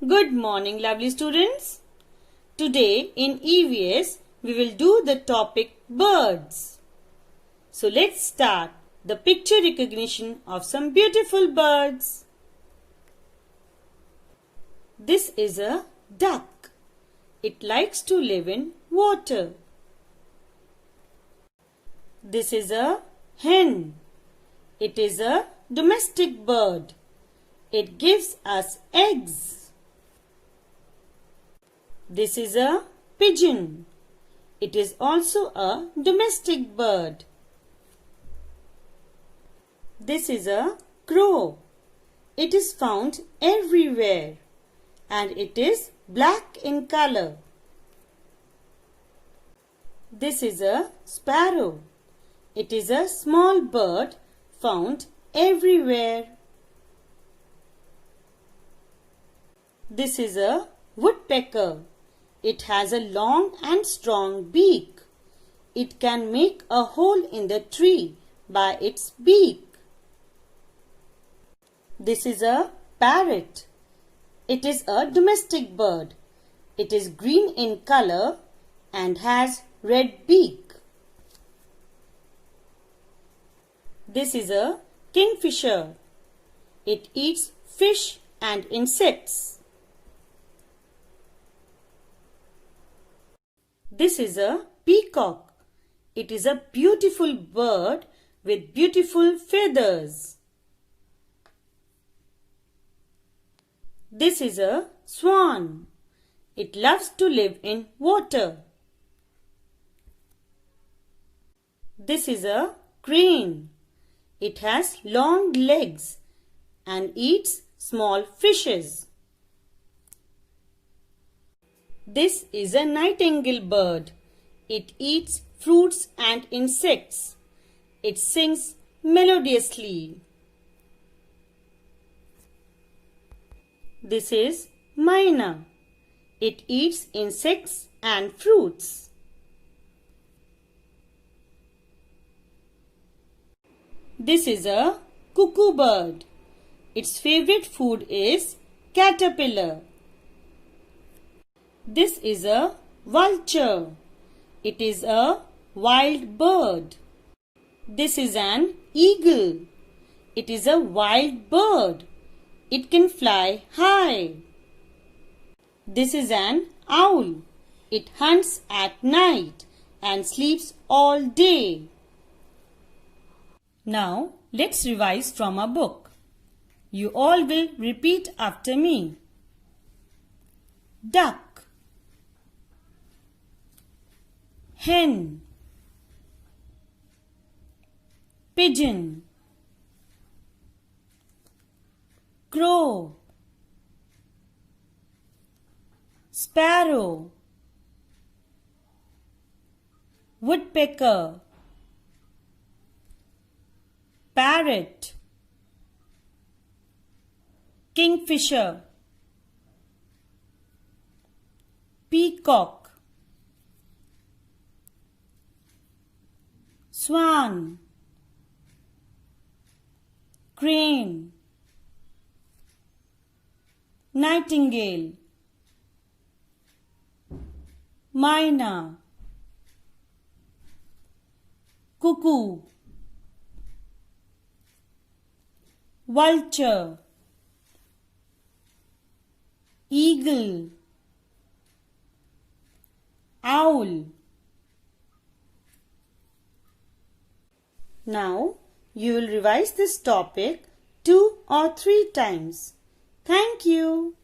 Good morning, lovely students. Today in EVS we will do the topic birds. So let's start the picture recognition of some beautiful birds. This is a duck. It likes to live in water. This is a hen. It is a domestic bird. It gives us eggs. This is a pigeon. It is also a domestic bird. This is a crow. It is found everywhere and it is black in color. This is a sparrow. It is a small bird found everywhere. This is a woodpecker. It has a long and strong beak. It can make a hole in the tree by its beak. This is a parrot. It is a domestic bird. It is green in color and has red beak. This is a kingfisher. It eats fish and insects. This is a peacock. It is a beautiful bird with beautiful feathers. This is a swan. It loves to live in water. This is a crane. It has long legs and eats small fishes. This is a nightingale bird. It eats fruits and insects. It sings melodiously. This is myna. It eats insects and fruits. This is a cuckoo bird. Its favorite food is caterpillar. This is a vulture. It is a wild bird. This is an eagle. It is a wild bird. It can fly high. This is an owl. It hunts at night and sleeps all day. Now let's revise from our book. You all will repeat after me. Duck, hen, pigeon, crow, sparrow, woodpecker, parrot, kingfisher, peacock, swan, crane, nightingale, myna, cuckoo, vulture, eagle, owl. Now you will revise this topic 2 or 3 times. Thank you.